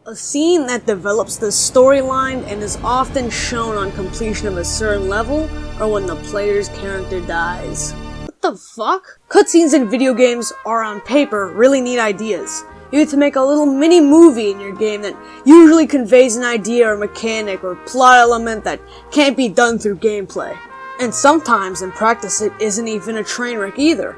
A scene that develops the storyline and is often shown on completion of a certain level or when the player's character dies. What the fuck? Cutscenes in video games are on paper really neat ideas. You get to make a little mini movie in your game that usually conveys an idea or mechanic or plot element that can't be done through gameplay. And sometimes in practice it isn't even a train wreck either.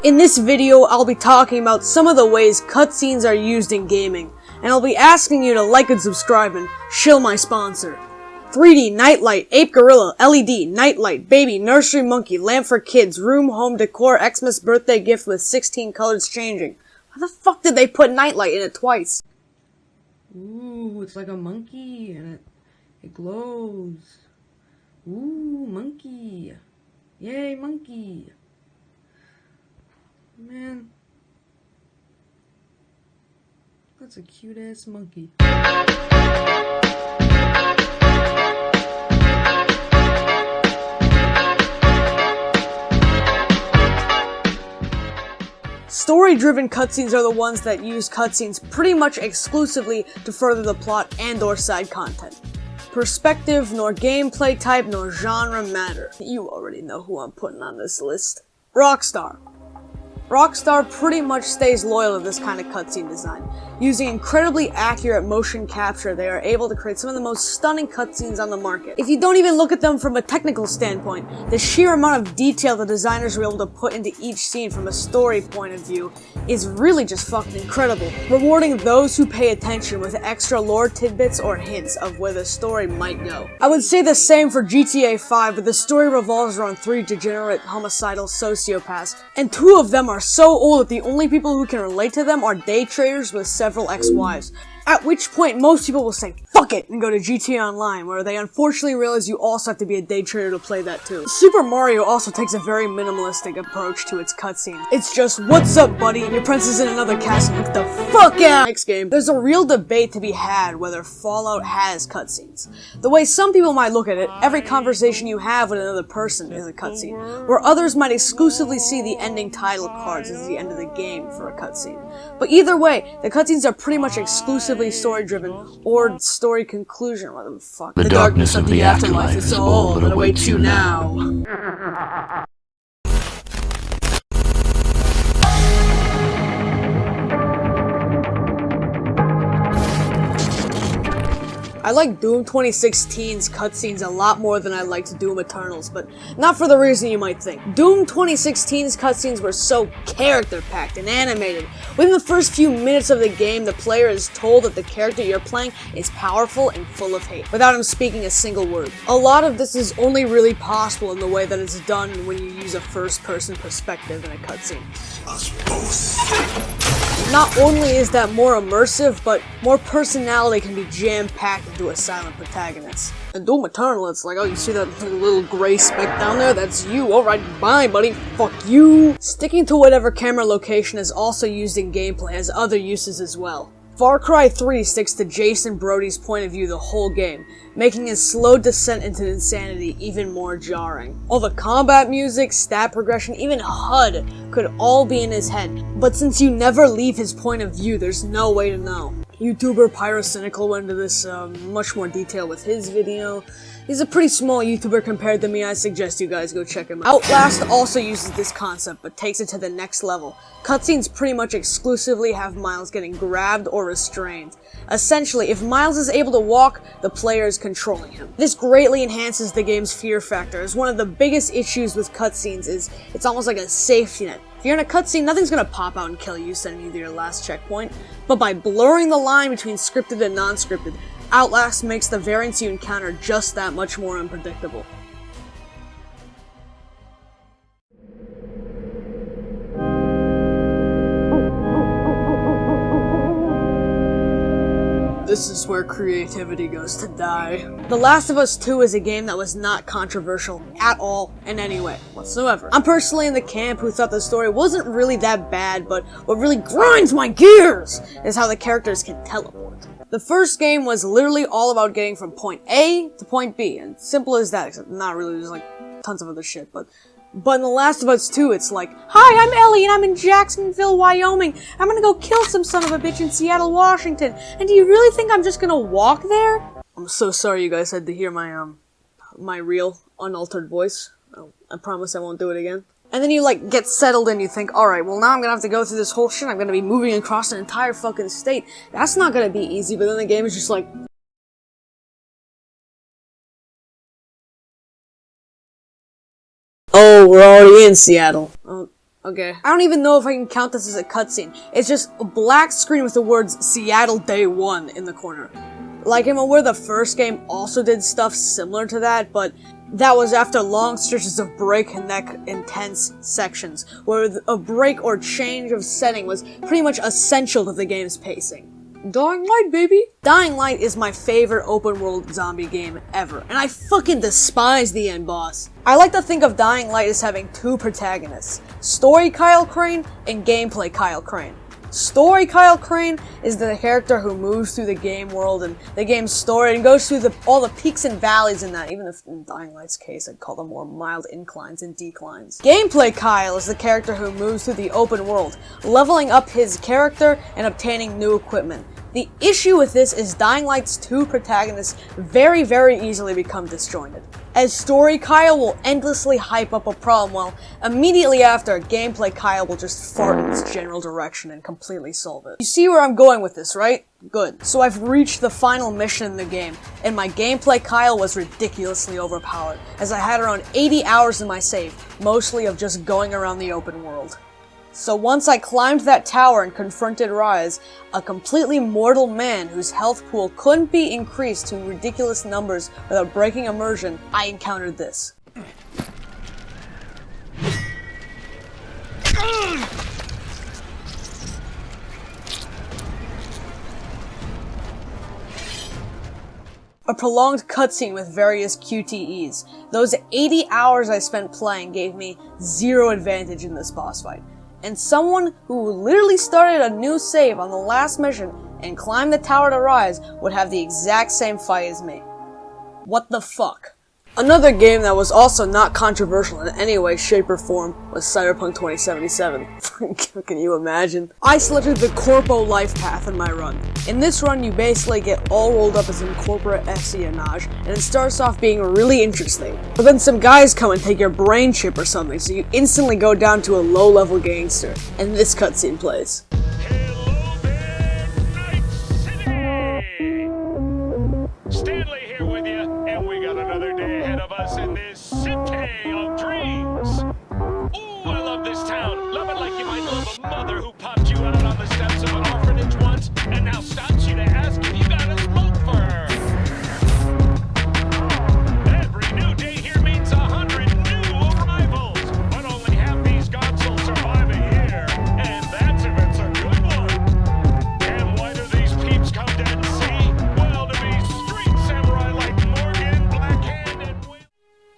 In this video, I'll be talking about some of the ways cutscenes are used in gaming, and I'll be asking you to like and subscribe and shill my sponsor. 3D, Nightlight, Ape Gorilla, LED, Nightlight, Baby, Nursery Monkey, Lamp for Kids, Room, Home Decor, Xmas Birthday Gift with 16 colors changing. Why the fuck did they put Nightlight in it twice? Ooh, it's like a monkey, and it glows. Ooh, monkey. Yay, monkey. Man, that's a cute-ass monkey. Story-driven cutscenes are the ones that use cutscenes pretty much exclusively to further the plot and/or side content. Perspective, nor gameplay type, nor genre matter. You already know who I'm putting on this list. Rockstar. Rockstar pretty much stays loyal to this kind of cutscene design. Using incredibly accurate motion capture, they are able to create some of the most stunning cutscenes on the market. If you don't even look at them from a technical standpoint, the sheer amount of detail the designers were able to put into each scene from a story point of view is really just fucking incredible, rewarding those who pay attention with extra lore tidbits or hints of where the story might go. I would say the same for GTA 5, but the story revolves around 3 degenerate homicidal sociopaths, and 2 of them are so old that the only people who can relate to them are day traders with several ex-wives. At which point, most people will say, fuck it, and go to GTA Online, where they unfortunately realize you also have to be a day trader to play that too. Super Mario also takes a very minimalistic approach to its cutscenes. It's just, what's up, buddy? Your prince is in another castle, get the fuck out! Next game. There's a real debate to be had whether Fallout has cutscenes. The way some people might look at it, every conversation you have with another person is a cutscene, where others might exclusively see the ending title cards as the end of the game for a cutscene. But either way, the cutscenes are pretty much exclusively story-driven, or story conclusion, whatever the fuck. The darkness of the afterlife is all that awaits you now. I like Doom 2016's cutscenes a lot more than I liked Doom Eternal's, but not for the reason you might think. Doom 2016's cutscenes were so character-packed and animated. Within the first few minutes of the game, the player is told that the character you're playing is powerful and full of hate, without him speaking a single word. A lot of this is only really possible in the way that it's done when you use a first-person perspective in a cutscene. Not only is that more immersive, but more personality can be jam-packed into a silent protagonist. In Doom Eternal, it's like, oh, you see that little gray speck down there? That's you. Alright, bye, buddy. Fuck you. Sticking to whatever camera location is also used in gameplay has other uses as well. Far Cry 3 sticks to Jason Brody's point of view the whole game, making his slow descent into insanity even more jarring. All the combat music, stat progression, even HUD could all be in his head, but since you never leave his point of view, there's no way to know. YouTuber Pyrocynical went into this much more detail with his video. He's a pretty small YouTuber compared to me. I suggest you guys go check him out. Outlast also uses this concept, but takes it to the next level. Cutscenes pretty much exclusively have Miles getting grabbed or restrained. Essentially, if Miles is able to walk, the player is controlling him. This greatly enhances the game's fear factor, as one of the biggest issues with cutscenes is it's almost like a safety net. If you're in a cutscene, nothing's gonna pop out and kill you, sending you to your last checkpoint. But by blurring the line between scripted and non-scripted, Outlast makes the variance you encounter just that much more unpredictable. This is where creativity goes to die. The Last of Us 2 is a game that was not controversial at all in any way whatsoever. I'm personally in the camp who thought the story wasn't really that bad, but what really grinds my gears is how the characters can teleport. The first game was literally all about getting from point A to point B, and simple as that, except not really, there's like tons of other shit, but But in The Last of Us 2, it's like, hi, I'm Ellie, and I'm in Jacksonville, Wyoming. I'm gonna go kill some son of a bitch in Seattle, Washington. And do you really think I'm just gonna walk there? I'm so sorry you guys had to hear my real, unaltered voice. I promise I won't do it again. And then you, get settled and you think, alright, well now I'm gonna have to go through this whole shit. I'm gonna be moving across an entire fucking state. That's not gonna be easy, but then the game is just like, oh, we're already in Seattle. Oh, okay. I don't even know if I can count this as a cutscene. It's just a black screen with the words Seattle Day 1 in the corner. Like, I'm aware the first game also did stuff similar to that, but that was after long stretches of break-neck intense sections, where a break or change of setting was pretty much essential to the game's pacing. Dying Light, baby! Dying Light is my favorite open-world zombie game ever, and I fucking despise the end boss. I like to think of Dying Light as having two protagonists, Story Kyle Crane and Gameplay Kyle Crane. Story Kyle Crane is the character who moves through the game world and the game's story and goes through all the peaks and valleys in that, even if in Dying Light's case I'd call them more mild inclines and declines. Gameplay Kyle is the character who moves through the open world, leveling up his character and obtaining new equipment. The issue with this is Dying Light's two protagonists very, very easily become disjointed, as Story Kyle will endlessly hype up a problem while immediately after, Gameplay Kyle will just fart in its general direction and completely solve it. You see where I'm going with this, right? Good. So I've reached the final mission in the game, and my Gameplay Kyle was ridiculously overpowered, as I had around 80 hours in my save, mostly of just going around the open world. So once I climbed that tower and confronted Rise, a completely mortal man whose health pool couldn't be increased to ridiculous numbers without breaking immersion, I encountered this. A prolonged cutscene with various QTEs. Those 80 hours I spent playing gave me zero advantage in this boss fight. And someone who literally started a new save on the last mission and climbed the tower to Rise would have the exact same fight as me. What the fuck? Another game that was also not controversial in any way, shape, or form was Cyberpunk 2077. Can you imagine? I selected the Corpo life path in my run. In this run, you basically get all rolled up as a corporate espionage, and it starts off being really interesting. But then some guys come and take your brain chip or something, so you instantly go down to a low-level gangster, and this cutscene plays. Hello there, Night City! Stanley here with you, and we got another day ahead of us in this city of dreams. Ooh, I love this town. Love it like you might love a mother who popped you out on the steps of an orphanage once, and now stops you to ask if you got a smoke for her. Every new day here means 100 new arrivals, but only half these gods will survive a year, and that's if it's a good one. And why do these peeps come to see? Well, to be street samurai like Morgan, Blackhand, and Will.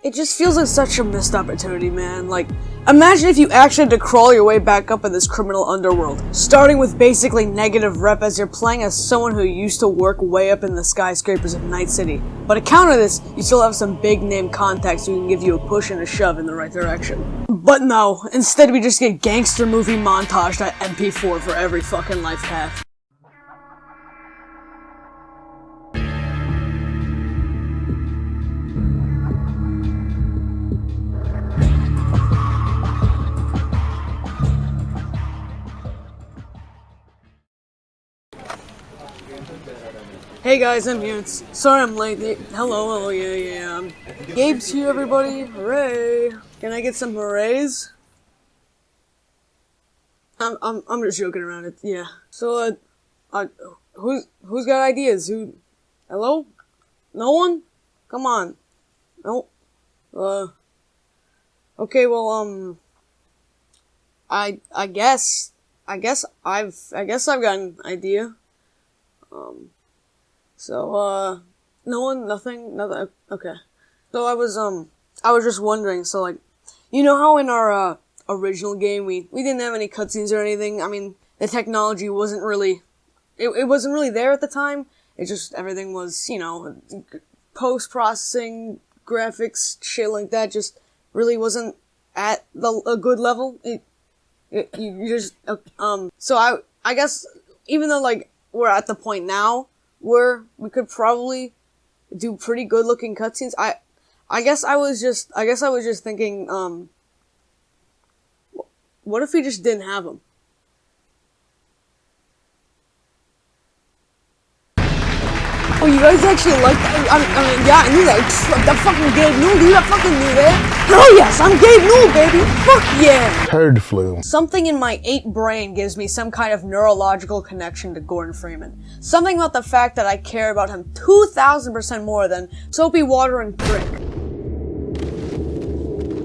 It just feels like such a missed opportunity, man. Like, imagine if you actually had to crawl your way back up in this criminal underworld, starting with basically negative rep as you're playing as someone who used to work way up in the skyscrapers of Night City. But to counter this, you still have some big name contacts who can give you a push and a shove in the right direction. But no, instead we just get gangster movie montaged at MP4 for every fucking life path. Hey guys, I'm here. Sorry I'm late. Hello, yeah. Gabe's here, everybody. Hooray! Can I get some hoorays? I'm just joking around. Yeah. So, who's got ideas? Hello? No one? Come on. No. Okay. Well, I guess I've got an idea. So, no one, nothing, okay. So I was just wondering, so like, you know how in our, original game we didn't have any cutscenes or anything? I mean, the technology wasn't really, it wasn't really there at the time. It just, everything was, post-processing, graphics, shit like that, just really wasn't at a good level. You just so I guess even though like we're at the point now where we could probably do pretty good looking cutscenes, I guess I was just thinking, what if we just didn't have them? Oh, you guys actually like that? I mean, yeah, I knew that. That fucking Gabe Newell, dude, I fucking knew that. Hell yes, I'm Gabe Newell, baby. Fuck yeah. Turd flu. Something in my 8 brain gives me some kind of neurological connection to Gordon Freeman. Something about the fact that I care about him 2,000% more than soapy water and drink.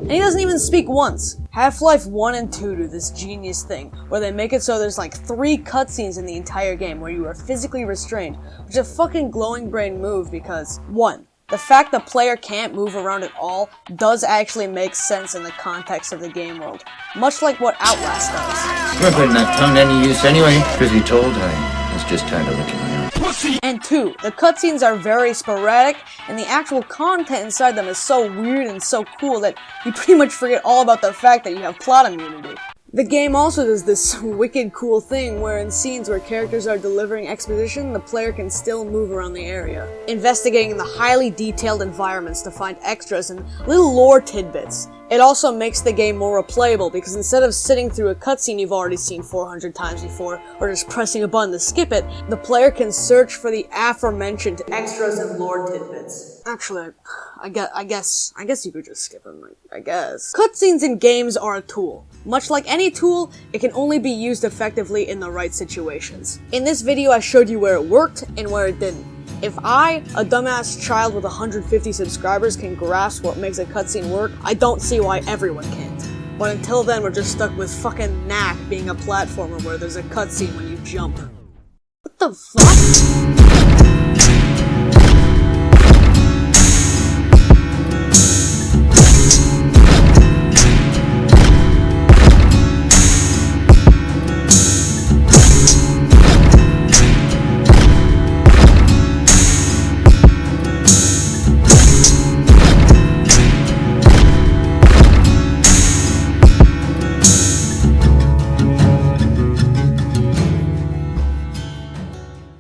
And he doesn't even speak once. Half-Life 1 and 2 do this genius thing, where they make it so there's like 3 cutscenes in the entire game where you are physically restrained, which is a fucking glowing brain move because, 1. The fact the player can't move around at all does actually make sense in the context of the game world, much like what Outlast does. We're putting that tongue to any use anyway. Truth be told, I was just tired of looking around. And 2, the cutscenes are very sporadic, and the actual content inside them is so weird and so cool that you pretty much forget all about the fact that you have plot immunity. The game also does this wicked cool thing where in scenes where characters are delivering exposition, the player can still move around the area, investigating the highly detailed environments to find extras and little lore tidbits. It also makes the game more replayable because instead of sitting through a cutscene you've already seen 400 times before, or just pressing a button to skip it, the player can search for the aforementioned extras and lore tidbits. Actually, I guess you could just skip them, I guess. Cutscenes in games are a tool. Much like any tool, it can only be used effectively in the right situations. In this video I showed you where it worked and where it didn't. If I, a dumbass child with 150 subscribers, can grasp what makes a cutscene work, I don't see why everyone can't. But until then, we're just stuck with fucking Knack being a platformer where there's a cutscene when you jump. What the fuck?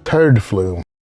Turd flu.